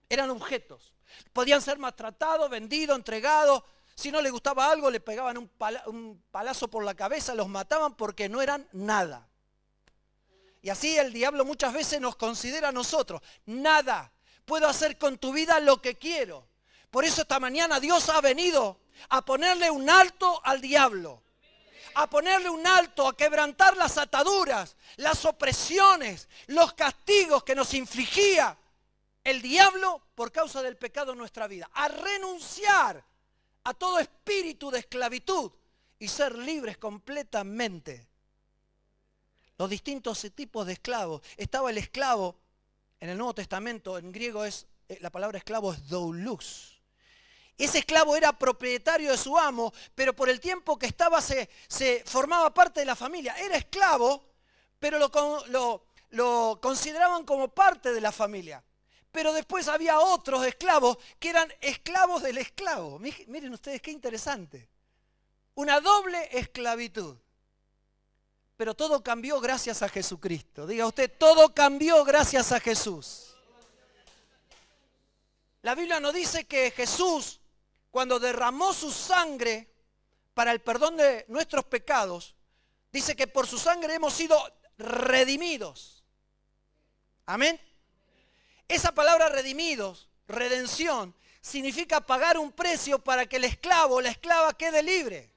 Eran objetos. Podían ser maltratados, vendidos, entregados. Si no les gustaba algo, le pegaban un palazo por la cabeza, los mataban porque no eran nada. Y así el diablo muchas veces nos considera a nosotros. Nada. Puedo hacer con tu vida lo que quiero. Por eso esta mañana Dios ha venido a ponerle un alto al diablo. A ponerle un alto, a quebrantar las ataduras, las opresiones, los castigos que nos infligía el diablo por causa del pecado en nuestra vida, a renunciar a todo espíritu de esclavitud y ser libres completamente. Los distintos tipos de esclavos. Estaba el esclavo, en el Nuevo Testamento, en griego la palabra esclavo es doulos. Ese esclavo era propietario de su amo, pero por el tiempo que estaba se formaba parte de la familia. Era esclavo, pero lo consideraban como parte de la familia. Pero después había otros esclavos que eran esclavos del esclavo. Miren ustedes qué interesante. Una doble esclavitud. Pero todo cambió gracias a Jesucristo. Diga usted, todo cambió gracias a Jesús. La Biblia nos dice que Jesús, cuando derramó su sangre para el perdón de nuestros pecados, dice que por su sangre hemos sido redimidos. Amén. Esa palabra redimidos, redención, significa pagar un precio para que el esclavo o la esclava quede libre.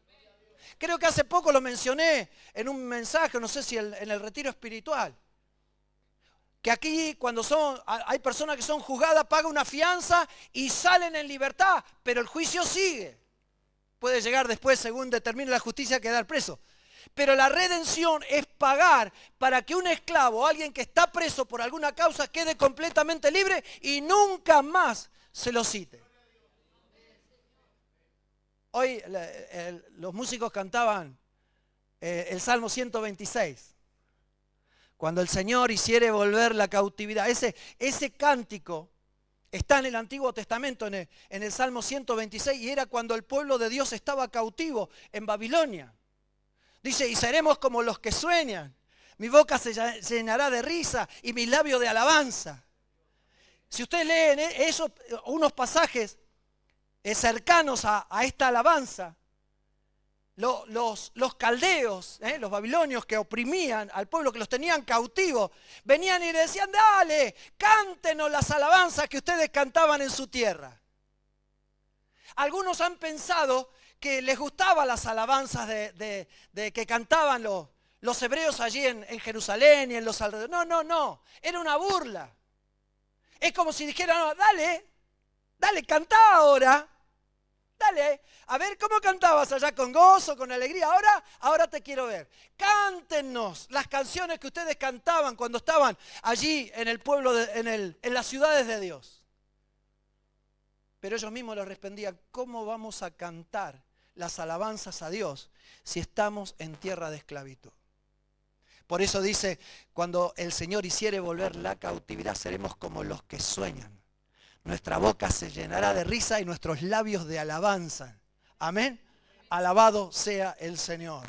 Creo que hace poco lo mencioné en un mensaje, no sé si en el retiro espiritual. Que aquí cuando hay personas que son juzgadas, pagan una fianza y salen en libertad, pero el juicio sigue. Puede llegar después, según determine la justicia, a quedar preso. Pero la redención es pagar para que un esclavo o alguien que está preso por alguna causa quede completamente libre y nunca más se lo cite. Hoy los músicos cantaban el Salmo 126. Cuando el Señor hiciere volver la cautividad. Ese cántico está en el Antiguo Testamento, en el Salmo 126, y era cuando el pueblo de Dios estaba cautivo en Babilonia. Dice, y seremos como los que sueñan. Mi boca se llenará de risa y mis labios de alabanza. Si ustedes leen unos pasajes cercanos a esta alabanza, los caldeos, los babilonios que oprimían al pueblo, que los tenían cautivos, venían y le decían, dale, cántenos las alabanzas que ustedes cantaban en su tierra. Algunos han pensado que les gustaban las alabanzas de que cantaban los hebreos allí en Jerusalén y en los alrededores. No, era una burla. Es como si dijeran, no, dale, cantá ahora. Dale, a ver cómo cantabas allá con gozo, con alegría. Ahora te quiero ver. Cántenos las canciones que ustedes cantaban cuando estaban allí en el pueblo, en las ciudades de Dios. Pero ellos mismos les respondían, ¿cómo vamos a cantar las alabanzas a Dios si estamos en tierra de esclavitud? Por eso dice, cuando el Señor hiciere volver la cautividad, seremos como los que sueñan. Nuestra boca se llenará de risa y nuestros labios de alabanza. Amén. Alabado sea el Señor.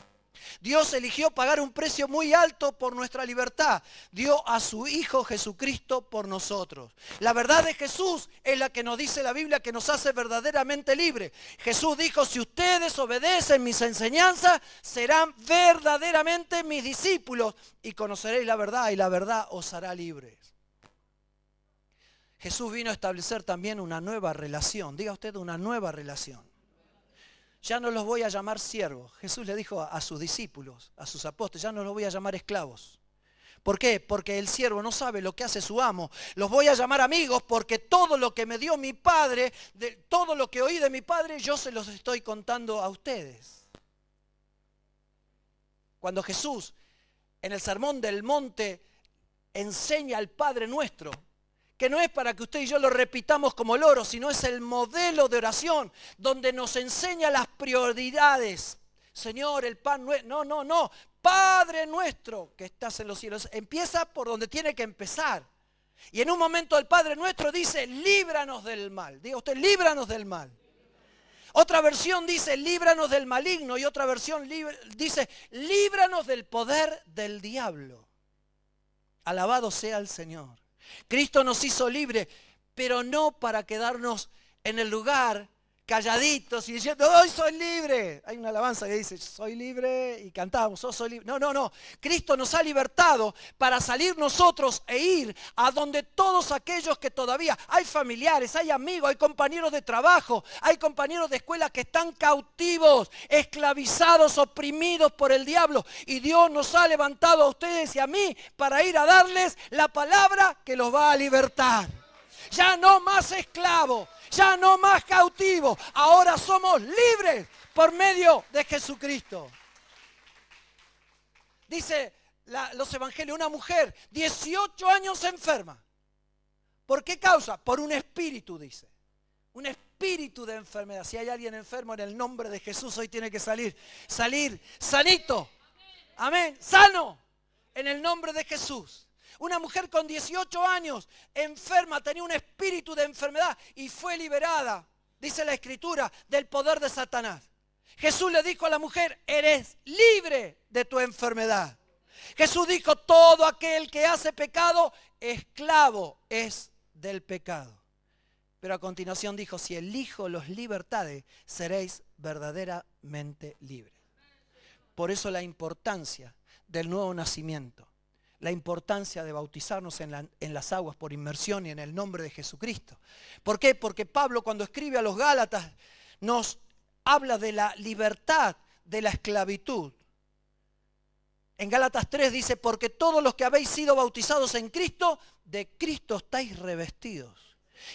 Dios eligió pagar un precio muy alto por nuestra libertad. Dio a su Hijo Jesucristo por nosotros. La verdad de Jesús es la que nos dice la Biblia, que nos hace verdaderamente libres. Jesús dijo, si ustedes obedecen mis enseñanzas, serán verdaderamente mis discípulos y conoceréis la verdad y la verdad os hará libres. Jesús vino a establecer también una nueva relación. Diga usted, una nueva relación. Ya no los voy a llamar siervos. Jesús le dijo a sus discípulos, a sus apóstoles, ya no los voy a llamar esclavos. ¿Por qué? Porque el siervo no sabe lo que hace su amo. Los voy a llamar amigos porque todo lo que me dio mi Padre, todo lo que oí de mi Padre, yo se los estoy contando a ustedes. Cuando Jesús en el Sermón del Monte enseña al Padre Nuestro, que no es para que usted y yo lo repitamos como loros, sino es el modelo de oración donde nos enseña las prioridades. Señor, el pan nuestro, no, Padre nuestro que estás en los cielos. Empieza por donde tiene que empezar. Y en un momento el Padre Nuestro dice, líbranos del mal. Diga usted, líbranos del mal. Otra versión dice, líbranos del maligno. Y otra versión dice, líbranos del poder del diablo. Alabado sea el Señor. Cristo nos hizo libres, pero no para quedarnos en el lugar calladitos y diciendo, hoy soy libre. Hay una alabanza que dice, soy libre, y cantamos, oh, soy libre. No. Cristo nos ha libertado para salir nosotros e ir a donde todos aquellos que todavía hay familiares, hay amigos, hay compañeros de trabajo, hay compañeros de escuela que están cautivos, esclavizados, oprimidos por el diablo. Y Dios nos ha levantado a ustedes y a mí para ir a darles la palabra que los va a libertar. Ya no más esclavos, ya no más cautivos, ahora somos libres por medio de Jesucristo. Dice los evangelios, una mujer 18 años enferma. ¿Por qué causa? Por un espíritu, dice. espíritu de enfermedad. Si hay alguien enfermo, en el nombre de Jesús hoy tiene que salir sanito. Amén, sano, en el nombre de Jesús. Una mujer con 18 años, enferma, tenía un espíritu de enfermedad y fue liberada, dice la Escritura, del poder de Satanás. Jesús le dijo a la mujer, eres libre de tu enfermedad. Jesús dijo, todo aquel que hace pecado, esclavo es del pecado. Pero a continuación dijo, si el Hijo los libertare, seréis verdaderamente libres. Por eso la importancia del nuevo nacimiento, la importancia de bautizarnos en las aguas por inmersión y en el nombre de Jesucristo. ¿Por qué? Porque Pablo, cuando escribe a los Gálatas, nos habla de la libertad de la esclavitud. En Gálatas 3 dice, porque todos los que habéis sido bautizados en Cristo, de Cristo estáis revestidos.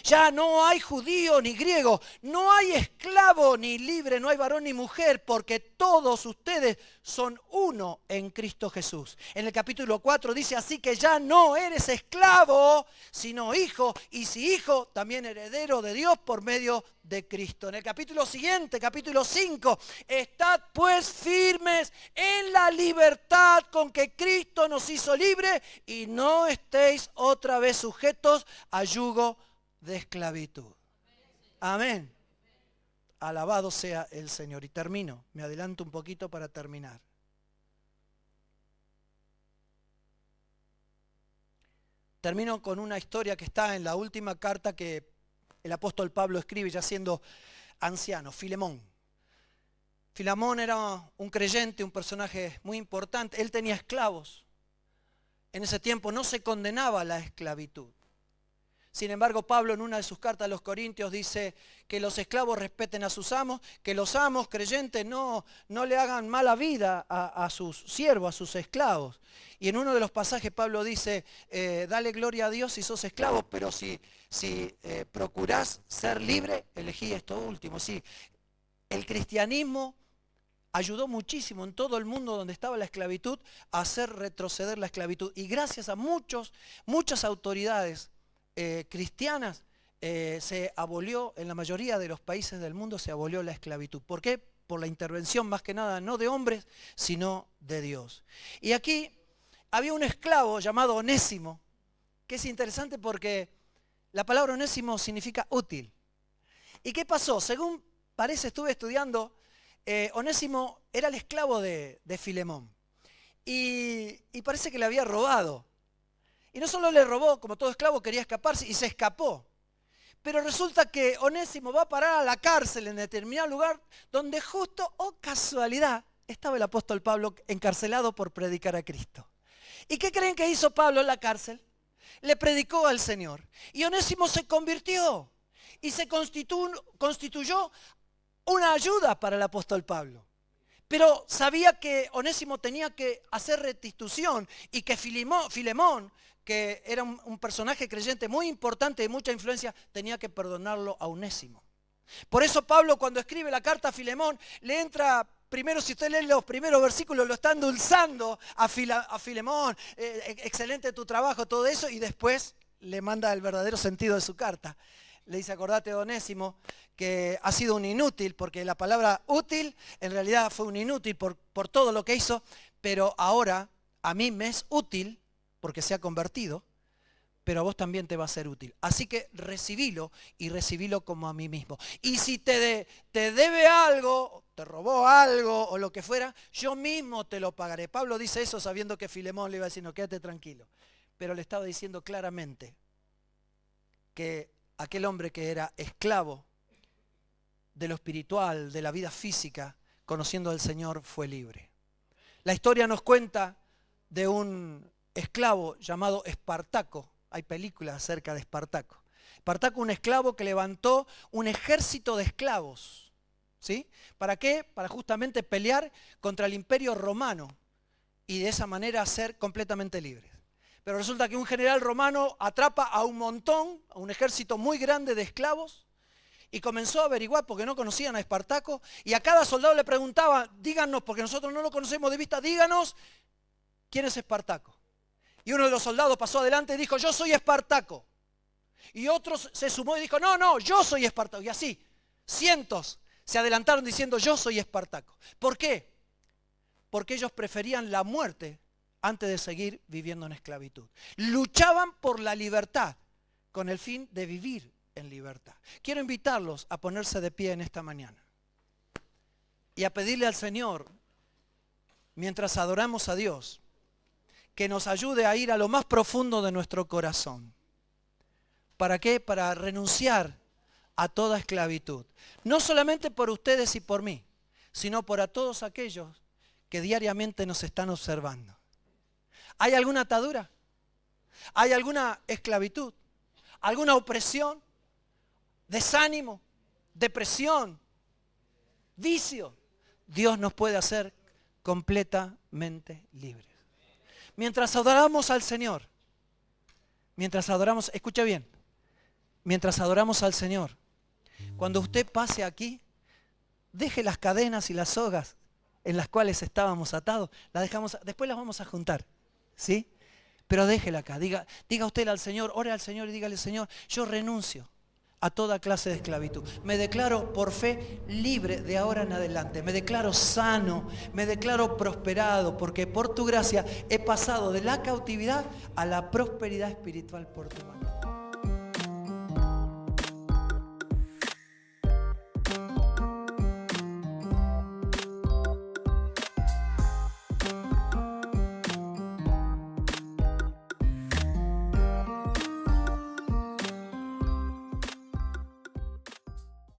Ya no hay judío ni griego, no hay esclavo ni libre, no hay varón ni mujer, porque todos ustedes son uno en Cristo Jesús. En el capítulo 4 dice, así que ya no eres esclavo, sino hijo, y si hijo, también heredero de Dios por medio de Cristo. En el capítulo siguiente, capítulo 5, estad pues firmes en la libertad con que Cristo nos hizo libres y no estéis otra vez sujetos a yugo de esclavitud. Amén. Alabado sea el Señor. Y termino, me adelanto un poquito para terminar. Termino con una historia que está en la última carta que el apóstol Pablo escribe ya siendo anciano, Filemón. Filemón era un creyente, un personaje muy importante. Él tenía esclavos. En ese tiempo no se condenaba la esclavitud. Sin embargo, Pablo en una de sus cartas a los Corintios dice que los esclavos respeten a sus amos, que los amos creyentes no le hagan mala vida a sus siervos, a sus esclavos. Y en uno de los pasajes Pablo dice, dale gloria a Dios si sos esclavo, pero si procurás ser libre, elegí esto último. Sí, el cristianismo ayudó muchísimo en todo el mundo donde estaba la esclavitud a hacer retroceder la esclavitud. Y gracias a muchas autoridades cristianas se abolió, en la mayoría de los países del mundo se abolió la esclavitud. ¿Por qué? Por la intervención más que nada no de hombres, sino de Dios. Y aquí había un esclavo llamado Onésimo, que es interesante porque la palabra Onésimo significa útil. ¿Y qué pasó? Según parece, estuve estudiando, Onésimo era el esclavo de Filemón. Y parece que le había robado. Y no solo le robó, como todo esclavo quería escaparse y se escapó. Pero resulta que Onésimo va a parar a la cárcel en determinado lugar donde justo, oh casualidad, estaba el apóstol Pablo encarcelado por predicar a Cristo. ¿Y qué creen que hizo Pablo en la cárcel? Le predicó al Señor. Y Onésimo se convirtió y se constituyó una ayuda para el apóstol Pablo. Pero sabía que Onésimo tenía que hacer restitución y que Filemón, que era un personaje creyente muy importante, de mucha influencia, tenía que perdonarlo a Onésimo. Por eso Pablo, cuando escribe la carta a Filemón, le entra, primero si usted lee los primeros versículos, lo está endulzando a Filemón, excelente tu trabajo, todo eso, y después le manda el verdadero sentido de su carta. Le dice, acordate de Onésimo, que ha sido un inútil, porque la palabra útil en realidad fue un inútil por todo lo que hizo, pero ahora a mí me es útil porque se ha convertido, pero a vos también te va a ser útil. Así que recibilo y recibilo como a mí mismo. Y si te debe algo, te robó algo o lo que fuera, yo mismo te lo pagaré. Pablo dice eso sabiendo que Filemón le iba a decir, no, quédate tranquilo. Pero le estaba diciendo claramente que aquel hombre que era esclavo de lo espiritual, de la vida física, conociendo al Señor, fue libre. La historia nos cuenta de un esclavo llamado Espartaco. Hay películas acerca de Espartaco. Espartaco, un esclavo que levantó un ejército de esclavos. ¿Sí? ¿Para qué? Para justamente pelear contra el imperio romano y de esa manera ser completamente libres. Pero resulta que un general romano atrapa a un montón, a un ejército muy grande de esclavos, y comenzó a averiguar porque no conocían a Espartaco, y a cada soldado le preguntaba, díganos, porque nosotros no lo conocemos de vista, díganos quién es Espartaco. Y uno de los soldados pasó adelante y dijo, yo soy Espartaco. Y otro se sumó y dijo, no, yo soy Espartaco. Y así, cientos se adelantaron diciendo: yo soy Espartaco. ¿Por qué? Porque ellos preferían la muerte antes de seguir viviendo en esclavitud. Luchaban por la libertad con el fin de vivir en libertad. Quiero invitarlos a ponerse de pie en esta mañana y a pedirle al Señor, mientras adoramos a Dios, que nos ayude a ir a lo más profundo de nuestro corazón. ¿Para qué? Para renunciar a toda esclavitud. No solamente por ustedes y por mí, sino por todos aquellos que diariamente nos están observando. ¿Hay alguna atadura? ¿Hay alguna esclavitud? ¿Alguna opresión? ¿Desánimo? ¿Depresión? ¿Vicio? Dios nos puede hacer completamente libres. Mientras adoramos al Señor, escuche bien, mientras adoramos al Señor, cuando usted pase aquí, deje las cadenas y las sogas en las cuales estábamos atados, después las vamos a juntar, ¿sí? Pero déjela acá, diga usted al Señor, ore al Señor y dígale: Señor, yo renuncio a toda clase de esclavitud. Me declaro por fe libre de ahora en adelante. Me declaro sano, me declaro prosperado, porque por tu gracia he pasado de la cautividad a la prosperidad espiritual por tu mano.